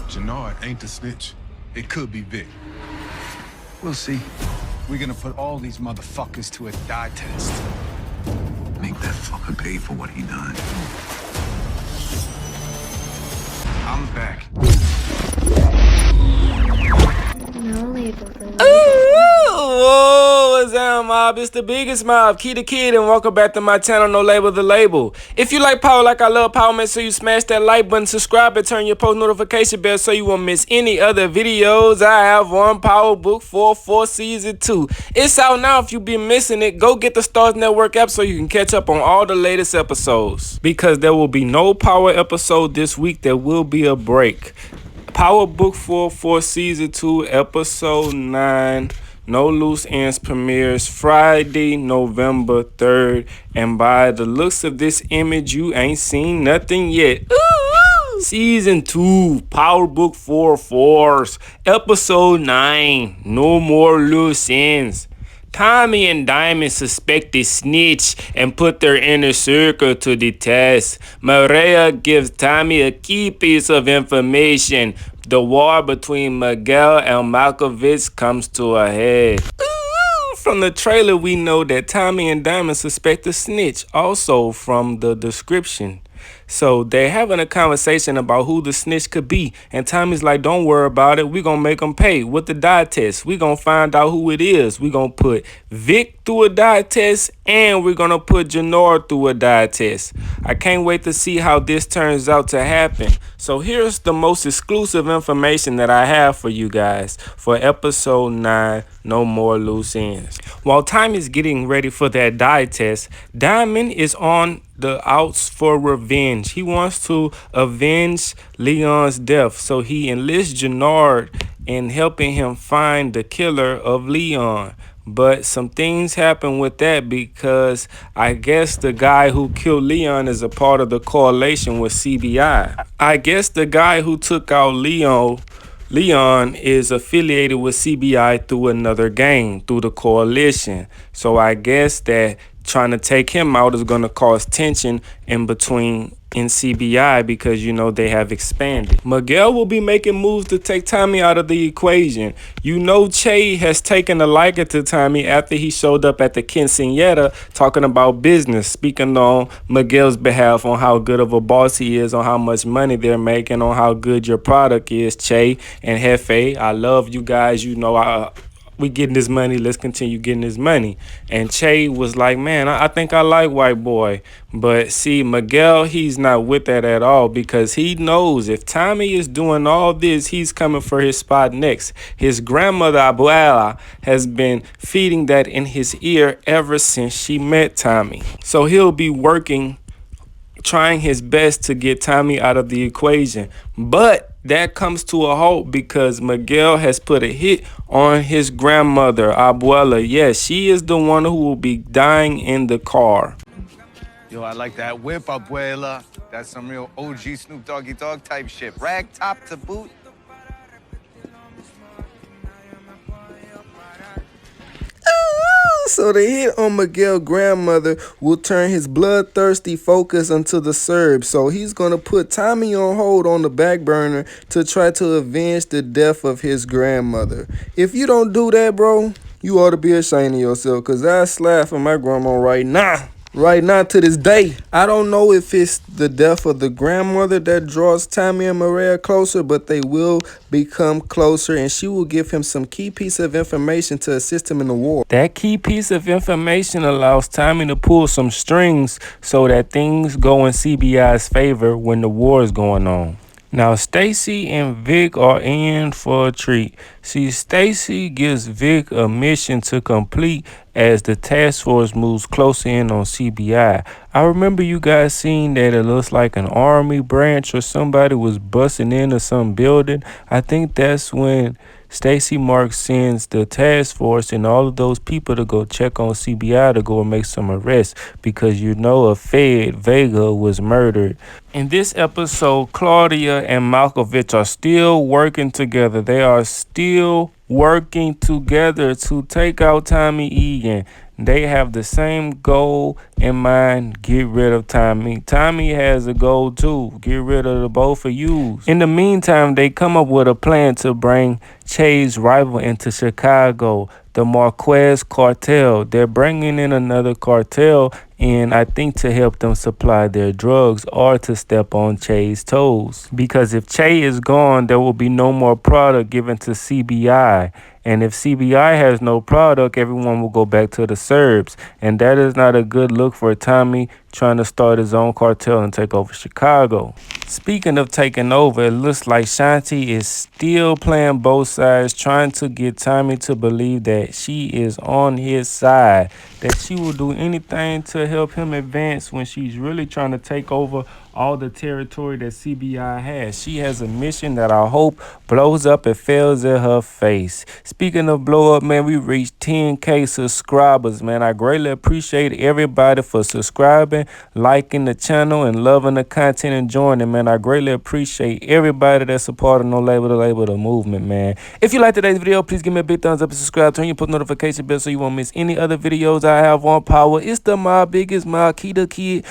Jannard ain't the snitch. It could be Vic. We'll see. We're gonna put all these motherfuckers to a dye test. Make that fucker pay for what he done. I'm back. No label. Whoa, what's up, mob? It's the biggest mob, Key the Kid, and welcome back to my channel, No Label the Label. If you like power like I love power, make sure you smash that like button, subscribe, and turn your post notification bell so you won't miss any other videos I have on Power Book 4 Season 2. It's out now. If you've been missing it, go get the Starz Network app so you can catch up on all the latest episodes. Because there will be no Power episode this week, there will be a break. Power Book 4 Season 2, Episode 9, No Loose Ends premieres Friday, November 3rd. And by the looks of this image, you ain't seen nothing yet. Ooh. Season 2, Power Book 4, Episode 9, No More Loose Ends. Tommy and Diamond suspect a snitch and put their inner circle to the test. Maria gives Tommy a key piece of information. The war between Miguel and Malkovich comes to a head. From the trailer, we know that Tommy and Diamond suspect a snitch, also from the description. So they're having a conversation about who the snitch could be. And Tommy's like, don't worry about it. We're going to make them pay with the dye test. We're going to find out who it is. We're going to put Vic through a dye test, and we're going to put Jannard through a dye test. I can't wait to see how this turns out to happen. So here's the most exclusive information that I have for you guys for episode 9, No More Loose Ends. While Tommy's getting ready for that dye test, Diamond is on the outs for revenge. He wants to avenge Leon's death, so he enlists Jannard in helping him find the killer of Leon. But some things happen with that because I guess the guy who killed Leon is a part of the coalition with CBI. I guess the guy who took out Leon is affiliated with CBI through another gang, through the coalition. So I guess that trying to take him out is going to cause tension in CBI because, you know, they have expanded. Miguel will be making moves to take Tommy out of the equation. You know, Che has taken a liking to Tommy after he showed up at the quinceañera talking about business, speaking on Miguel's behalf on how good of a boss he is, on how much money they're making, on how good your product is, Che and Jefe. I love you guys. You know, we getting this money, let's continue getting this money. And Che was like, man, I think I like White Boy. But see, Miguel, he's not with that at all because he knows if Tommy is doing all this, he's coming for his spot next. His grandmother, Abuela, has been feeding that in his ear ever since she met Tommy. So he'll be trying his best to get Tommy out of the equation. But that comes to a halt because Miguel has put a hit on his grandmother, Abuela. Yes, she is the one who will be dying in the car. Yo, I like that whip, Abuela. That's some real OG Snoop Doggy Dogg type shit. Rag top to boot. So the hit on Miguel's grandmother will turn his bloodthirsty focus onto the Serbs. So he's going to put Tommy on hold on the back burner to try to avenge the death of his grandmother. If you don't do that, bro, you ought to be ashamed of yourself because I slap for my grandma right now. Right now to this day. I don't know if it's the death of the grandmother that draws Tommy and Maria closer, but they will become closer and she will give him some key piece of information to assist him in the war. That key piece of information allows Tommy to pull some strings so that things go in CBI's favor when the war is going on. Now, Stacy and Vic are in for a treat. See, Stacy gives Vic a mission to complete as the task force moves closer in on CBI. I remember you guys seeing that it looks like an army branch or somebody was busting into some building. I think that's when Stacy Marks sends the task force and all of those people to go check on CBI to go and make some arrests because you know a Fed, Vega, was murdered. In this episode, Claudia and Malkovich are still working together. They are still still working together to take out Tommy Egan. They have the same goal in mind, get rid of Tommy. Tommy has a goal too, get rid of the both of you. In the meantime, they come up with a plan to bring Che's rival into Chicago, the Marquez cartel. They're bringing in another cartel, and I think to help them supply their drugs or to step on Che's toes. Because if Che is gone, there will be no more product given to CBI. And if CBI has no product, everyone will go back to the Serbs. And that is not a good look for Tommy trying to start his own cartel and take over Chicago. Speaking of taking over, it looks like Shanti is still playing both sides, trying to get Tommy to believe that she is on his side, that she will do anything to help him advance when she's really trying to take over all the territory that CBI has. She has a mission that I hope blows up and fails in her face. Speaking of blow up, man, we reached 10K subscribers, man. I greatly appreciate everybody for subscribing, liking the channel, and loving the content and joining, man. I greatly appreciate everybody that's a part of No Label the Label the movement, man. If you like today's video, please give me a big thumbs up and subscribe. Turn your post notification bell so you won't miss any other videos I have on Power. It's the My Biggest Mouth, Key the Kid.